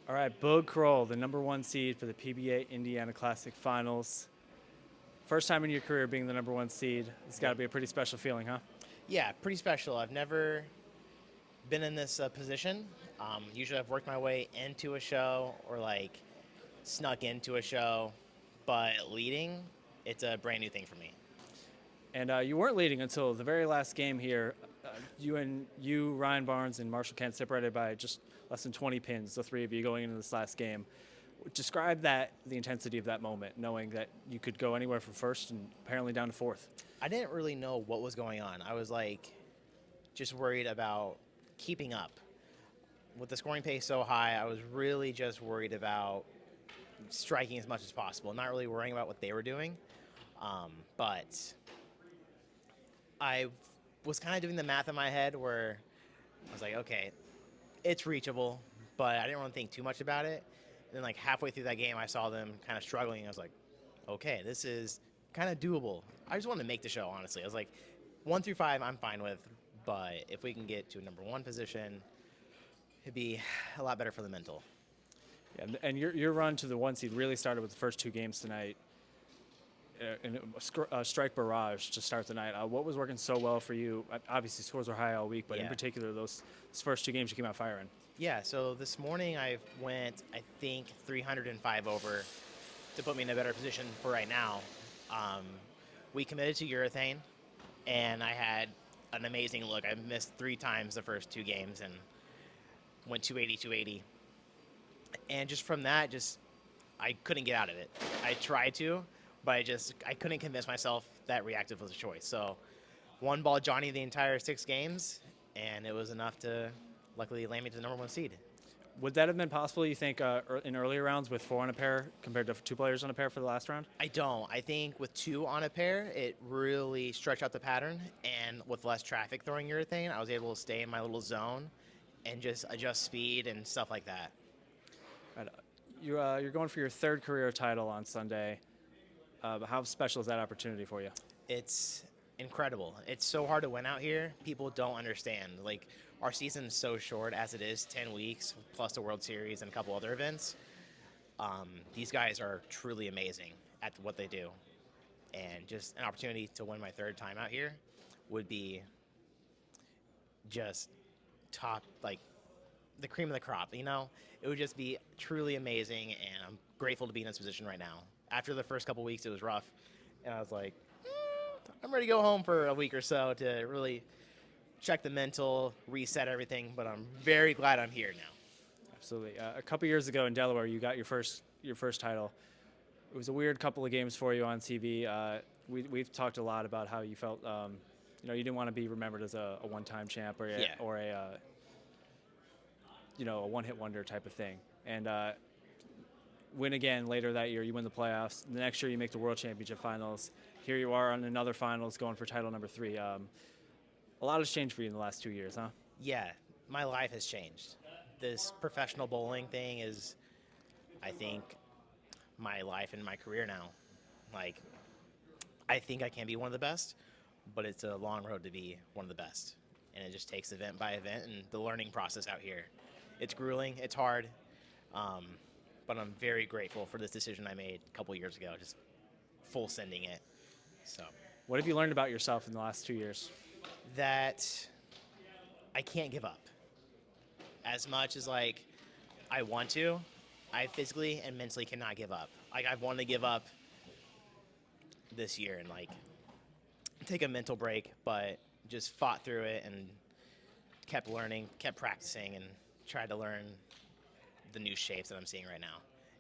All right, Boog Krol, the number one seed for the PBA Indiana Classic Finals. First time in your career being the number one seed. It's got to Yep. be a pretty special feeling, huh? Yeah, pretty special. I've never been in this position. Usually I've worked my way into a show or like snuck into a show, but leading, it's a brand new thing for me. And you weren't leading until the very last game here. You, Ryan Barnes, and Marshall Kent separated by just less than 20 pins, the three of you going into this last game. Describe the intensity of that moment, knowing that you could go anywhere from first and apparently down to fourth. I didn't really know what was going on. I was like just worried about keeping up. With the scoring pace so high, I was really just worried about striking as much as possible, not really worrying about what they were doing. But I was kind of doing the math in my head where I was like, okay, it's reachable, but I didn't really think too much about it. And then, like, halfway through that game, I saw them kind of struggling. I was like, okay, this is kind of doable. I just wanted to make the show, honestly. I was like, 1 through 5, I'm fine with, but if we can get to a number one position, it'd be a lot better for the mental. Yeah, and your run to the one seed really started with the first two games tonight. And a strike barrage to start the night. What was working so well for you? Obviously, scores were high all week, but in Yeah. particular, those first two games you came out firing. Yeah, so this morning I went, I think, 305 over to put me in a better position for right now. Um, we committed to urethane, and I had an amazing look. I missed 3 times the first 2 games and went 280, 280. And just from that, I couldn't get out of it. I tried to, but I couldn't convince myself that reactive was a choice. So one ball Johnny the entire 6 games, and it was enough to luckily land me to the number one seed. Would that have been possible, you think, in earlier rounds with four on a pair compared to two players on a pair for the last round? I don't. I think with 2 on a pair, it really stretched out the pattern, and with less traffic throwing urethane, I was able to stay in my little zone and just adjust speed and stuff like that. Right. You're going for your third career title on Sunday. How special is that opportunity for you? It's incredible. It's so hard to win out here. People don't understand. Like, our season's so short as it is, 10 weeks, plus the World Series and a couple other events. These guys are truly amazing at what they do. And just an opportunity to win my third time out here would be just top, like, the cream of the crop, you know? It would just be truly amazing, and I'm grateful to be in this position right now. After the first couple weeks, it was rough, and I was like, I'm ready to go home for a week or so to really check the mental, reset everything, but I'm very glad I'm here now. Absolutely. A couple years ago in Delaware, you got your first title. It was a weird couple of games for you on TV. We've talked a lot about how you felt. You didn't want to be remembered as a one-time champ or Yeah. a one-hit wonder type of thing. And win again later that year. You win the playoffs. The next year, you make the World Championship Finals. Here you are on another finals, going for title number 3. A lot has changed for you in the last 2 years, huh? Yeah, my life has changed. This professional bowling thing is, I think, my life and my career now. Like, I think I can be one of the best, but it's a long road to be one of the best. And it just takes event by event and the learning process out here. It's grueling, it's hard, but I'm very grateful for this decision I made a couple years ago, just full sending it. So What have you learned about yourself in the last 2 years? that I can't give up. As much as like I want to, I physically and mentally cannot give up. Like, I've wanted to give up this year and like take a mental break, but just fought through it and kept learning, kept practicing, and tried to learn the new shapes that I'm seeing right now.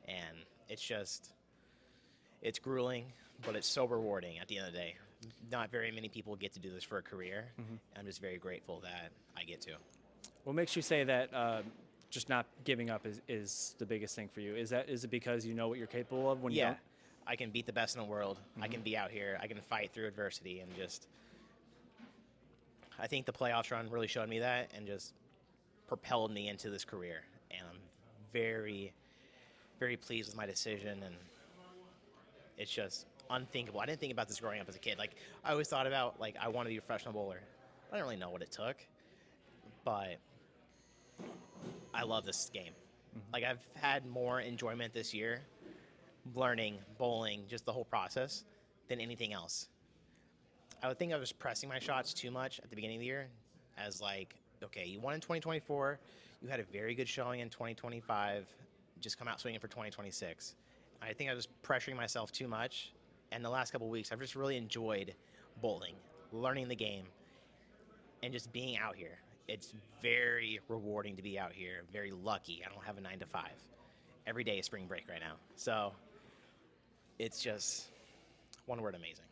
And it's grueling, but it's so rewarding at the end of the day. Not very many people get to do this for a career. Mm-hmm. I'm just very grateful that I get to. What makes you say that just not giving up is the biggest thing for you? Is it because you know what you're capable of when you Yeah, don't? I can beat the best in the world. I Mm-hmm. can be out here. I can fight through adversity, and just I think the playoffs run really showed me that and just propelled me into this career. And I'm very, very pleased with my decision, and it's just unthinkable. I didn't think about this growing up as a kid. Like, I always thought about, like, I want to be a professional bowler. I didn't really know what it took, but I love this game Like, I've had more enjoyment this year learning bowling, just the whole process, than anything else. I would think I was pressing my shots too much at the beginning of the year, as like, okay, you won in 2024, you had a very good showing in 2025, just come out swinging for 2026. I think I was pressuring myself too much, and the last couple of weeks, I've just really enjoyed bowling, learning the game, and just being out here. It's very rewarding to be out here. Very lucky. I don't have a 9 to 5. Every day is spring break right now. So it's just one word, amazing.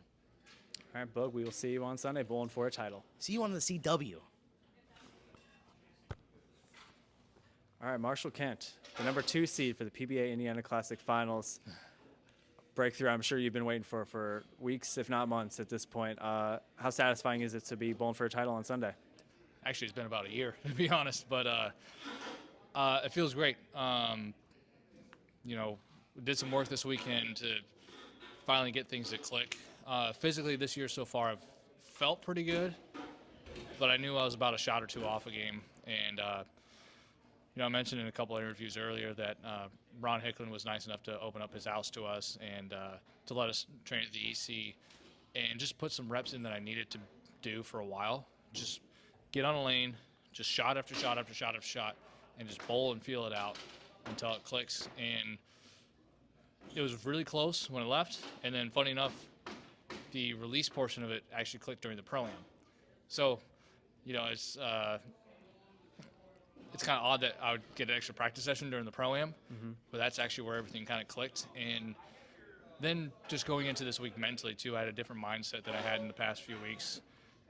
All right, Boog, we will see you on Sunday bowling for a title. See you on the CW. All right, Marshall Kent, the number 2 seed for the PBA Indiana Classic Finals. Breakthrough I'm sure you've been waiting for weeks, if not months at this point. How satisfying is it to be bowling for a title on Sunday? Actually, it's been about a year, to be honest, but it feels great. We did some work this weekend to finally get things to click. Physically, this year so far, I've felt pretty good, but I knew I was about a shot or two off a game. And, I mentioned in a couple of interviews earlier that Ron Hicklin was nice enough to open up his house to us and to let us train at the EC and just put some reps in that I needed to do for a while. Just get on a lane, just shot after shot after shot after shot, and just bowl and feel it out until it clicks. And it was really close when it left. And then, funny enough, the release portion of it actually clicked during the Pro-Am. So, it's kind of odd that I would get an extra practice session during the Pro-Am, but that's actually where everything kind of clicked. And then just going into this week mentally, too, I had a different mindset that I had in the past few weeks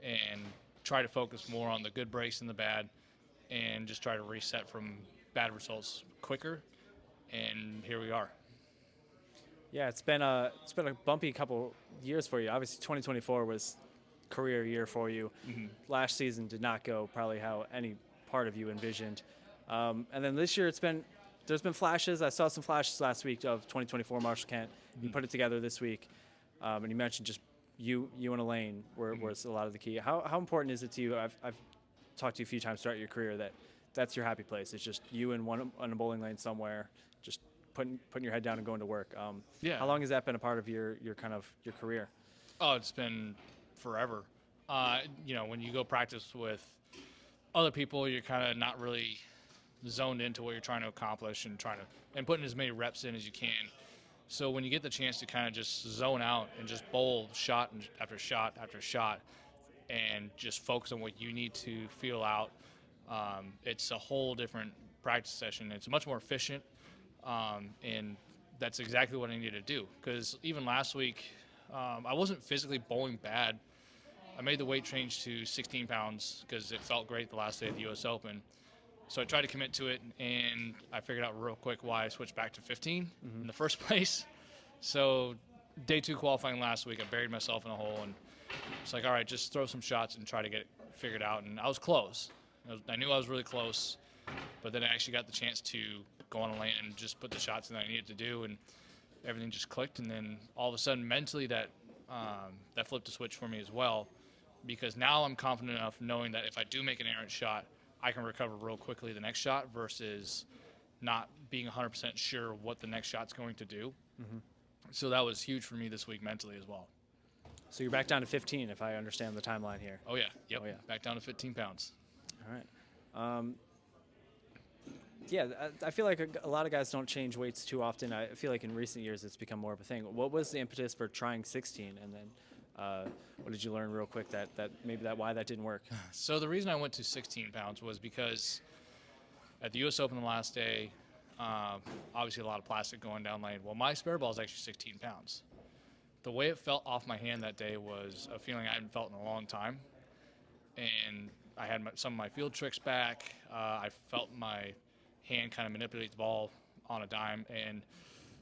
and try to focus more on the good breaks than the bad and just try to reset from bad results quicker. And here we are. Yeah, it's been a bumpy couple years for you. Obviously, 2024 was career year for you. Last season did not go probably how any part of you envisioned. And then this year there's been flashes. I saw some flashes last week of 2024 Marshall Kent. You put it together this week, and you mentioned just you and Elaine was a lot of the key. How important is it to you? I've talked to you a few times throughout your career that's your happy place. It's just you and one on a bowling lane somewhere, just putting your head down and going to work. Yeah. How long has that been a part of your career? Oh, it's been forever. When you go practice with other people, you're kind of not really zoned into what you're trying to accomplish and putting as many reps in as you can. So when you get the chance to kind of just zone out and just bowl shot after shot after shot and just focus on what you need to feel out, it's a whole different practice session. It's much more efficient, and that's exactly what I needed to do. Because even last week, I wasn't physically bowling bad. I made the weight change to 16 pounds because it felt great the last day of the U.S. Open. So I tried to commit to it, and I figured out real quick why I switched back to 15 in the first place. So day 2 qualifying last week, I buried myself in a hole, and it's like, all right, just throw some shots and try to get it figured out. And I was close. I knew I was really close, but then I actually got the chance to go on a lane and just put the shots in that I needed to do, and everything just clicked. And then all of a sudden, mentally, that flipped a switch for me as well, because now I'm confident enough knowing that if I do make an errant shot, I can recover real quickly the next shot versus not being 100% sure what the next shot's going to do. So that was huge for me this week mentally as well. So you're back down to 15, if I understand the timeline here. Oh, yeah. Yep. Oh, yeah. Back down to 15 pounds. All right. I feel like a lot of guys don't change weights too often. I feel like in recent years it's become more of a thing. What was the impetus for trying 16, and then what did you learn real quick why that didn't work? So the reason I went to 16 pounds was because at the U.S. Open the last day, obviously a lot of plastic going down lane. Well, my spare ball is actually 16 pounds. The way it felt off my hand that day was a feeling I hadn't felt in a long time. And I had some of my field tricks back. I felt my hand kind of manipulate the ball on a dime. And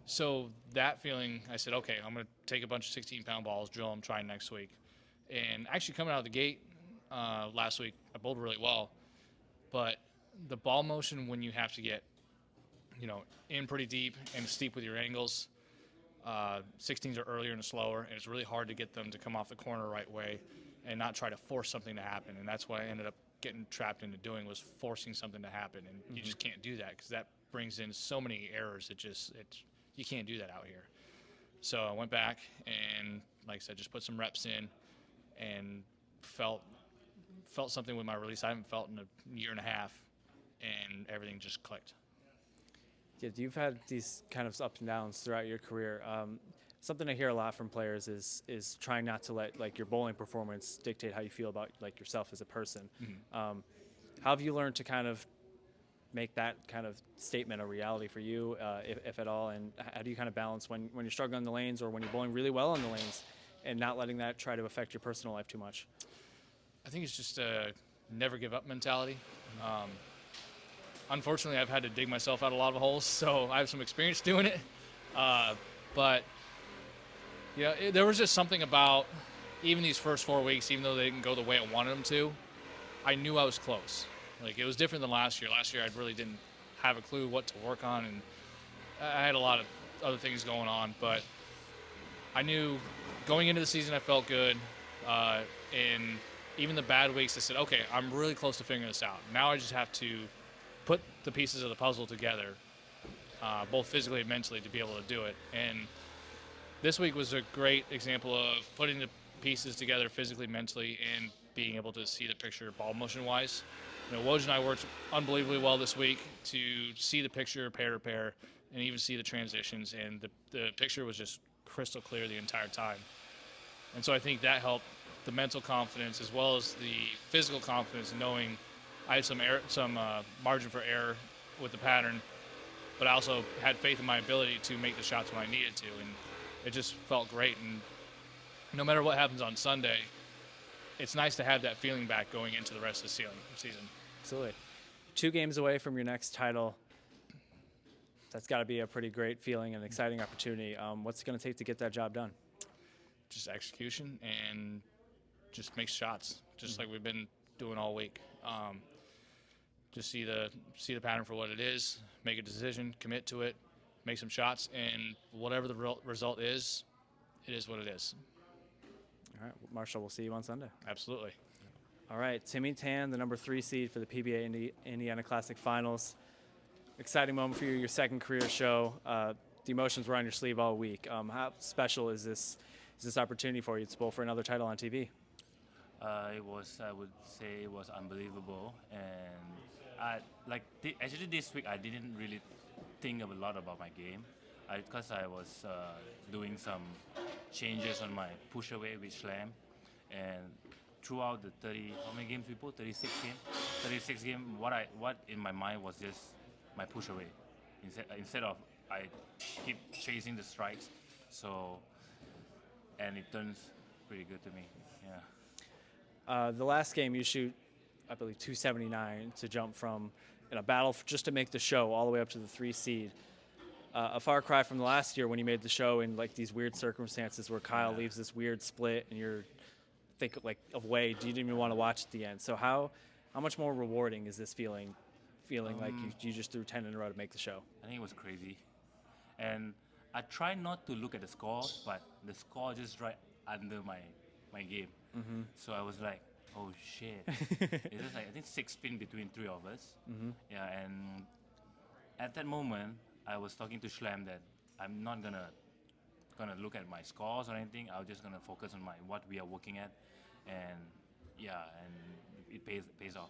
so that feeling, I said, okay, I'm going to take a bunch of 16-pound balls, drill them, try next week. And actually coming out of the gate last week, I bowled really well. But the ball motion when you have to get, in pretty deep and steep with your angles, 16s are earlier and slower, and it's really hard to get them to come off the corner the right way and not try to force something to happen. And that's what I ended up getting trapped into doing, was forcing something to happen. And you just can't do that because that brings in so many errors. You can't do that out here. So I went back and, like I said, just put some reps in and felt something with my release I haven't felt in a year and a half, and everything just clicked. Yeah, you've had these kind of ups and downs throughout your career. Something I hear a lot from players is trying not to let like your bowling performance dictate how you feel about like yourself as a person. Mm-hmm. How have you learned to kind of make that kind of statement a reality for you, if at all? And how do you kind of balance when you're struggling on the lanes or when you're bowling really well on the lanes and not letting that try to affect your personal life too much? I think it's just a never give up mentality. Unfortunately, I've had to dig myself out a lot of holes, so I have some experience doing it. But yeah, there was just something about even these first 4 weeks, even though they didn't go the way I wanted them to, I knew I was close. Like, it was different than last year. Last year, I really didn't have a clue what to work on, and I had a lot of other things going on. But I knew going into the season, I felt good. And even the bad weeks, I said, okay, I'm really close to figuring this out. Now I just have to put the pieces of the puzzle together, both physically and mentally, to be able to do it. And this week was a great example of putting the pieces together physically, mentally, and being able to see the picture ball motion-wise. You know, Woj and I worked unbelievably well this week to see the picture pair to pair and even see the transitions, and the picture was just crystal clear the entire time. And so I think that helped the mental confidence as well as the physical confidence, knowing I had some margin for error with the pattern, but I also had faith in my ability to make the shots when I needed to, and it just felt great. And no matter what happens on Sunday, it's nice to have that feeling back going into the rest of the season. Absolutely. 2 games away from your next title. That's got to be a pretty great feeling and exciting opportunity. What's it going to take to get that job done? Just execution and just make shots, just like we've been doing all week. Just see the pattern for what it is, make a decision, commit to it, make some shots, and whatever the result is, it is what it is. All right, Marshall, we'll see you on Sunday. Absolutely. All right, Timmy Tan, the number 3 seed for the PBA Indiana Classic Finals. Exciting moment for you, your second career show. The emotions were on your sleeve all week. How special is this opportunity for you to bowl for another title on TV? I would say it was unbelievable, and actually this week I didn't really think a lot about my game, because I was doing some changes on my push away with slam, and throughout the 30, how many games we put? 36 game. What in my mind was just my push away, instead of I keep chasing the strikes, so, and it turns pretty good to me. Yeah. The last game you shoot, I believe, 279 to jump from in a battle just to make the show all the way up to the 3 seed. A far cry from the last year when you made the show in like these weird circumstances where Kyle leaves this weird split and you're like away. You didn't even want to watch at the end. So how much more rewarding is this feeling like you just threw 10 in a row to make the show? I think it was crazy, and I try not to look at the scores, but the score just right under my game. Mm-hmm. So I was like, oh shit. It's just like, I think 6 spin between 3 of us. Mm-hmm. Yeah, and at that moment, I was talking to Schlam that I'm not gonna look at my scores or anything. I'm just gonna focus on what we are working at, and it pays off.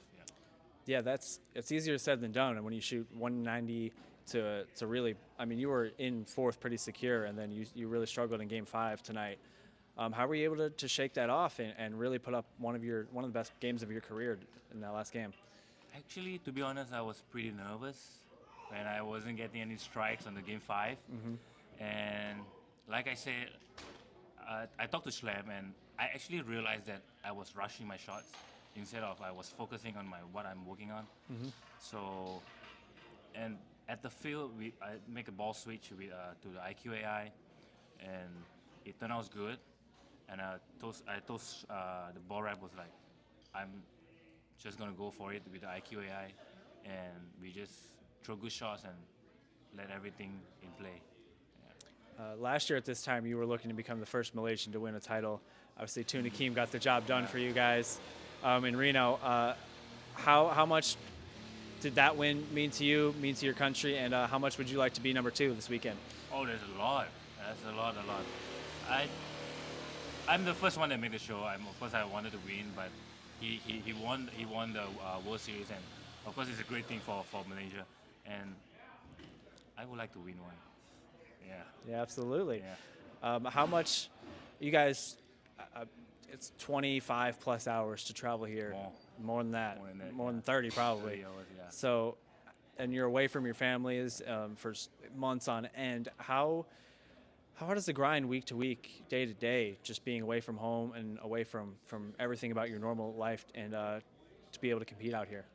Yeah. Yeah, it's easier said than done. And when you shoot 190 to really, I mean, you were in 4th pretty secure, and then you really struggled in Game 5 tonight. How were you able to shake that off and really put up one of the best games of your career in that last game? Actually, to be honest, I was pretty nervous when I wasn't getting any strikes on the Game 5. Mm-hmm. And like I said, I talked to Schlam, and I actually realized that I was rushing my shots instead of I was focusing on what I'm working on. Mm-hmm. So, and at the field, I make a ball switch to the IQAI, and it turned out good. And I told the ball rep was like, I'm just gonna go for it with the IQAI, and we just throw good shots and let everything in play. Last year at this time, you were looking to become the first Malaysian to win a title. Obviously, Tun Akeem got the job done for you guys in Reno. How much did that win mean to you, mean to your country, and how much would you like to be number 2 this weekend? Oh, there's a lot. That's a lot. I I'm the first one that made the show. Of course I wanted to win, but he won the World Series, and of course it's a great thing for Malaysia, and I would like to win one. Yeah. Yeah, absolutely. Yeah. How much you guys? It's 25 plus hours to travel here. More than that. More than 30 probably. 30 hours, yeah. So, and you're away from your families for months on end. How hard is the grind week to week, day to day, just being away from home and away from everything about your normal life, and to be able to compete out here?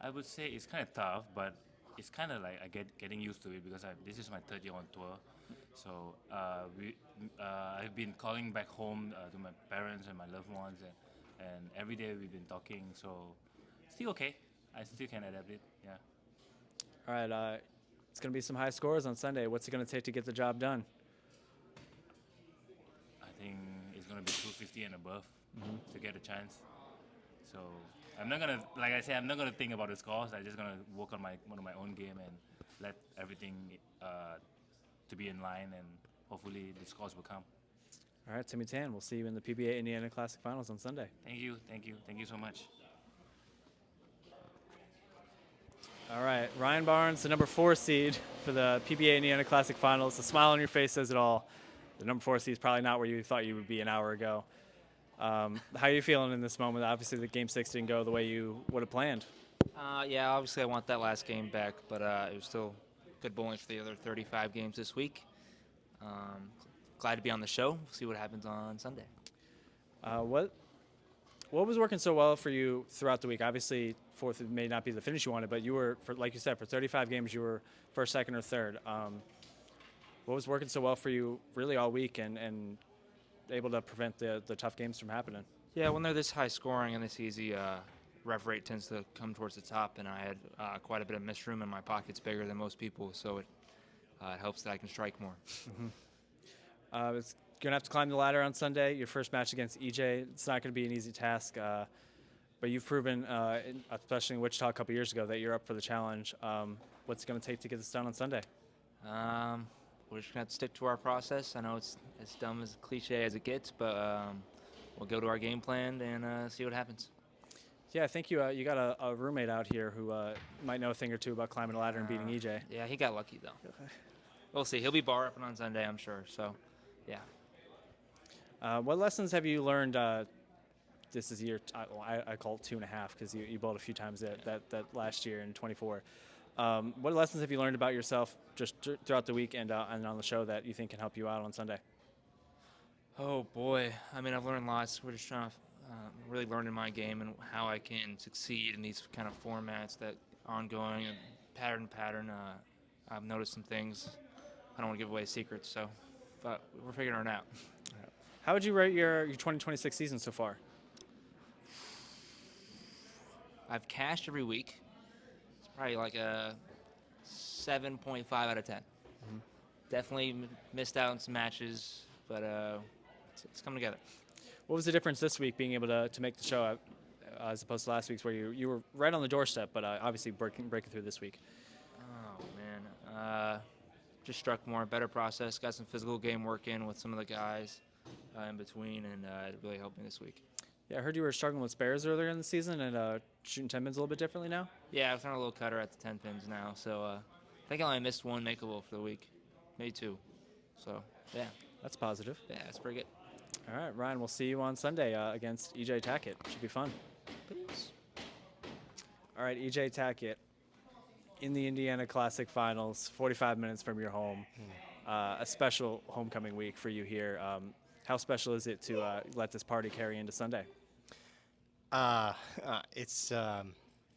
I would say it's kind of tough, but it's kind of like getting used to it because this is my 3rd year on tour. So I've been calling back home to my parents and my loved ones, and every day we've been talking. So still okay. I still can adapt it. Yeah. All right. It's going to be some high scores on Sunday. What's it going to take to get the job done? I think it's gonna be 250 and above to get a chance. So I'm not gonna, like I said, I'm not gonna think about the scores. I'm just gonna work on my own game and let everything to be in line, and hopefully the scores will come. All right, Timmy Tan, we'll see you in the PBA Indiana Classic Finals on Sunday. Thank you so much. All right, Ryan Barnes, the number 4 seed for the PBA Indiana Classic Finals. The smile on your face says it all. The number 4 seed is probably not where you thought you would be an hour ago. How are you feeling in this moment? Obviously, the Game 6 didn't go the way you would have planned. Yeah, obviously I want that last game back, but it was still good bowling for the other 35 games this week. Glad to be on the show. We'll see what happens on Sunday. What was working so well for you throughout the week? Obviously, 4th may not be the finish you wanted, but you were, like you said, for 35 games, you were first, second, or third. What was working so well for you really all week and able to prevent the tough games from happening? Yeah, when they're this high scoring and this easy, rev rate tends to come towards the top, and I had quite a bit of miss room, and my pocket's bigger than most people, so it helps that I can strike more. It's going to have to climb the ladder on Sunday. Your first match against EJ. It's not going to be an easy task, but you've proven, especially in Wichita a couple years ago, that you're up for the challenge. What's it going to take to get this done on Sunday? We're just going to have to stick to our process. I know it's as dumb as cliche as it gets, but we'll go to our game plan and see what happens. Yeah, I think you got a roommate out here who might know a thing or two about climbing a ladder and beating EJ. Yeah, he got lucky, though. We'll see. He'll be bar upping on Sunday, I'm sure. So, yeah. What lessons have you learned? This is year, I call it 2.5 because you bowled a few times that last year in 24. What lessons have you learned about yourself just throughout the week and on the show that you think can help you out on Sunday? Oh, boy. I mean, I've learned lots. We're just trying to really learning my game and how I can succeed in these kind of formats that are ongoing and pattern. I've noticed some things. I don't want to give away secrets, but we're figuring it out. How would you rate your 2026 season so far? I've cashed every week. It's probably like a 7.5 out of 10. Definitely missed out on some matches, but it's coming together. What was the difference this week being able to make the show as opposed to last week's where you were right on the doorstep, but obviously breaking through this week? Oh, man. Just struck more, better process, got some physical game work in with some of the guys in between, and it really helped me this week. Yeah, I heard you were struggling with spares earlier in the season and shooting 10 pins a little bit differently now? Yeah, I've thrown a little cutter at the 10 pins now, so I think I only missed one makeable for the week, maybe 2. So, yeah. That's positive. Yeah, that's pretty good. All right, Ryan, we'll see you on Sunday against EJ Tackett. Should be fun. Peace. All right, EJ Tackett in the Indiana Classic Finals, 45 minutes from your home. A special homecoming week for you here. How special is it to let this party carry into Sunday?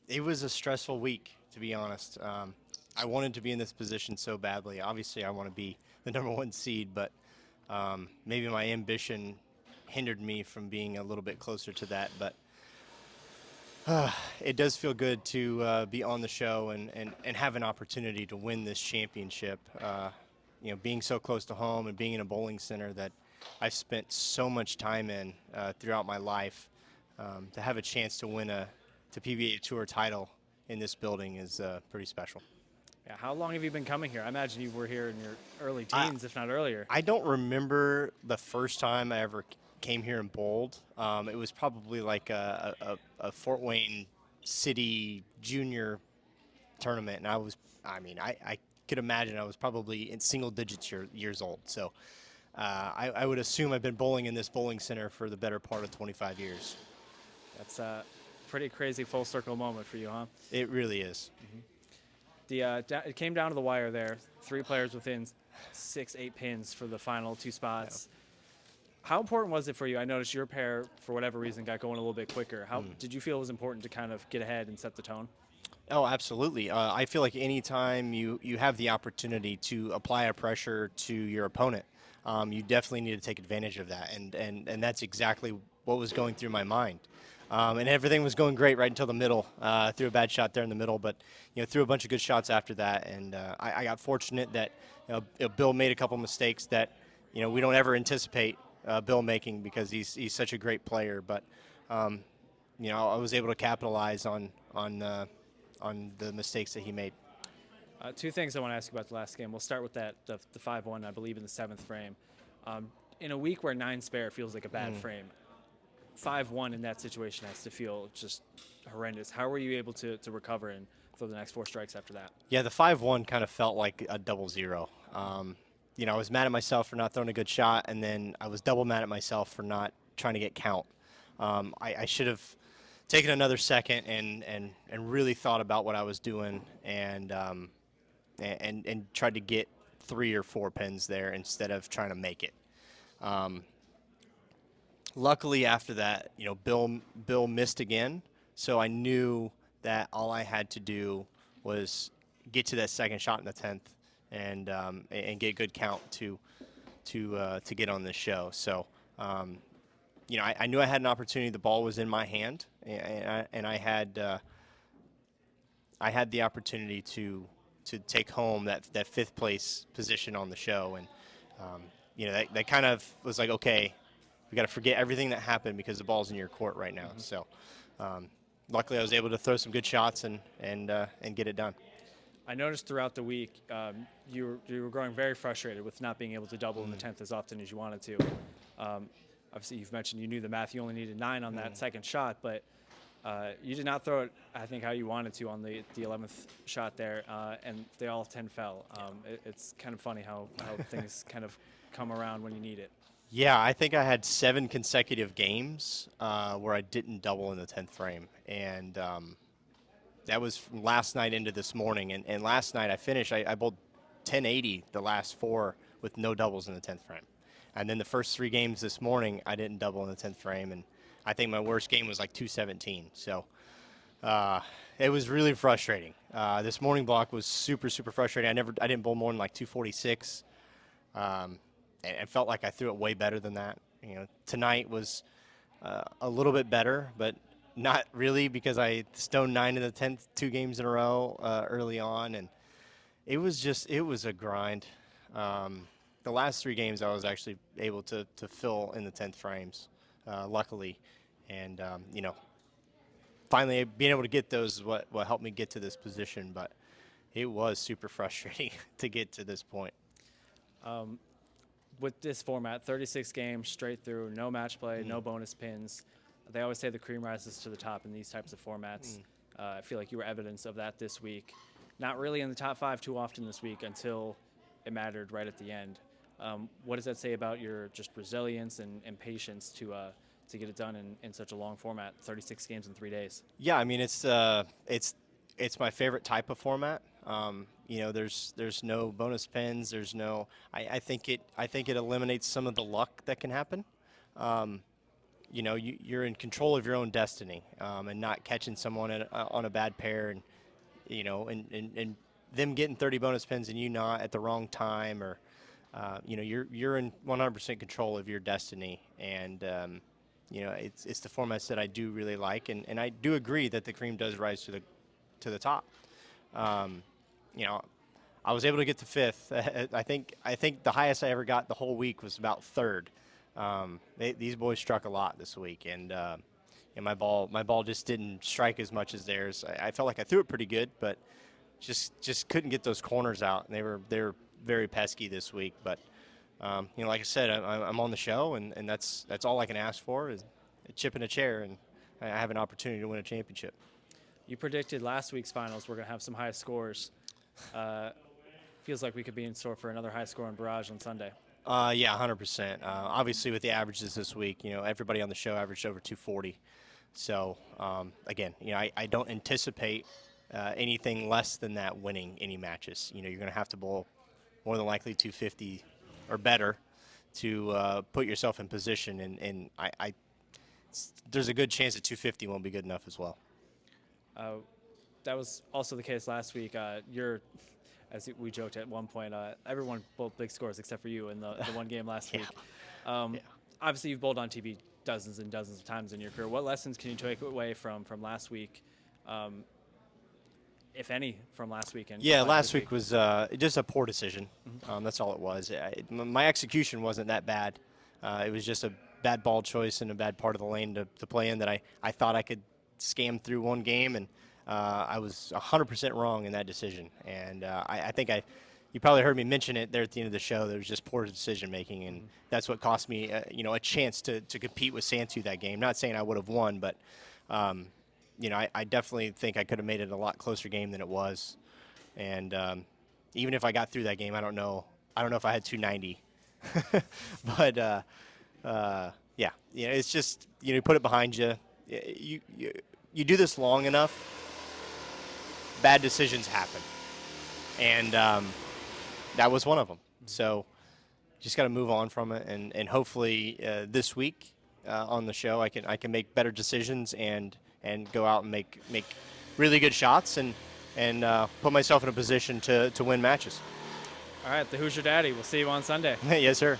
It was a stressful week, to be honest. I wanted to be in this position so badly. Obviously, I want to be the number 1 seed, but maybe my ambition hindered me from being a little bit closer to that. But it does feel good to be on the show and have an opportunity to win this championship. Being so close to home and being in a bowling center that I've spent so much time in throughout my life, to have a chance to win a PBA Tour title in this building is pretty special. Yeah, how long have you been coming here? I imagine you were here in your early I- teens, if not earlier. I don't remember the first time I ever came here and bowled. It was probably like a Fort Wayne City junior tournament, and I could imagine I was probably in single digits years old. So I would assume I've been bowling in this bowling center for the better part of 25 years. That's a pretty crazy full circle moment for you, huh? It really is. It came down to the wire there. 3 players within 6-8 pins for the final 2 spots. Yeah. How important was it for you? I noticed your pair, for whatever reason, got going a little bit quicker. How did you feel it was important to kind of get ahead and set the tone? Oh, absolutely. I feel like anytime you have the opportunity to apply a pressure to your opponent, you definitely need to take advantage of that. And that's exactly what was going through my mind. And everything was going great right until the middle. Threw a bad shot there in the middle, but threw a bunch of good shots after that. And I got fortunate that Bill made a couple mistakes that we don't ever anticipate Bill making because he's such a great player. But I was able to capitalize on the mistakes that he made. 2 things I want to ask you about the last game. We'll start with the 5-1, I believe, in the 7th frame. In a week where 9 spare feels like a bad frame, 5-1 in that situation has to feel just horrendous. How were you able to recover and throw the next 4 strikes after that? Yeah, the 5-1 kind of felt like a 0-0. I was mad at myself for not throwing a good shot, and then I was double mad at myself for not trying to get count. I should have taken another second and really thought about what I was doing and tried to get 3 or 4 pins there instead of trying to make it. Luckily, after that, Bill missed again, so I knew that all I had to do was get to that second shot in the 10th and get good count to get on this show. So, I knew I had an opportunity. The ball was in my hand, and I had the opportunity to take home that 5th place position on the show, and that kind of was like, okay, we got to forget everything that happened because the ball's in your court right now. So, luckily, I was able to throw some good shots and get it done. I noticed throughout the week you were growing very frustrated with not being able to double in the 10th as often as you wanted to. Obviously, you've mentioned you knew the math. You only needed 9 on that second shot, but you did not throw it, I think, how you wanted to on the 11th shot there, and they all 10 fell. It's kind of funny how things kind of come around when you need it. Yeah, I think I had 7 consecutive games where I didn't double in the 10th frame, and that was from last night into this morning. And last night I finished, I bowled 1080 the last 4 with no doubles in the 10th frame. And then the first 3 games this morning, I didn't double in the 10th frame, and I think my worst game was like 217. So it was really frustrating. This morning block was super, super frustrating. I didn't bowl more than like 246. And felt like I threw it way better than that. Tonight was a little bit better, but not really because I stoned 9 in the 10th 2 games in a row early on, and it was a grind. The last 3 games I was actually able to fill in the 10th frames, luckily, and finally being able to get those is what helped me get to this position. But it was super frustrating to get to this point. With this format, 36 games straight through, no match play, no bonus pins. They always say the cream rises to the top in these types of formats. I feel like you were evidence of that this week. Not really in the top 5 too often this week until it mattered right at the end. What does that say about your just resilience and patience to get it done in such a long format, 36 games in 3 days? Yeah, I mean it's my favorite type of format. There's no bonus pins. There's no. I think it eliminates some of the luck that can happen. You're in control of your own destiny, and not catching someone on a bad pair, and and them getting 30 bonus pins and you not at the wrong time, or you're in 100% control of your destiny, and it's the formats that I do really like, and I do agree that the cream does rise to the top. I was able to get to 5th. I think the highest I ever got the whole week was about 3rd. These boys struck a lot this week, and and my ball just didn't strike as much as theirs. I felt like I threw it pretty good, but just couldn't get those corners out. And they were very pesky this week. But like I said, I'm on the show, and that's all I can ask for is a chip in a chair, and I have an opportunity to win a championship. You predicted last week's finals we're going to have some high scores. Feels like we could be in store for another high-scoring barrage on Sunday. Yeah, 100%. Obviously, with the averages this week, everybody on the show averaged over 240. So, again, I don't anticipate anything less than that winning any matches. You're going to have to bowl more than likely 250 or better to put yourself in position. And there's a good chance that 250 won't be good enough as well. That was also the case last week. As we joked at one point, everyone bowled big scores except for you in the one game last week. Obviously, you've bowled on TV dozens and dozens of times in your career. What lessons can you take away from last week, if any, from last week? Last week was just a poor decision. That's all it was. My execution wasn't that bad. It was just a bad ball choice and a bad part of the lane to play in that I thought I could scam through one game, and I was 100% wrong in that decision. And I think you probably heard me mention it there at the end of the show. There was just poor decision making, and that's what cost me a chance to compete with Santu that game. Not saying I would have won, but I definitely think I could have made it a lot closer game than it was. And even if I got through that game, I don't know if I had 290. But it's just you put it behind you. You do this long enough, bad decisions happen, and that was one of them. So just got to move on from it, and hopefully this week on the show I can make better decisions and go out and make really good shots and put myself in a position to win matches. All right, the Hoosier Daddy. We'll see you on Sunday. Yes, sir.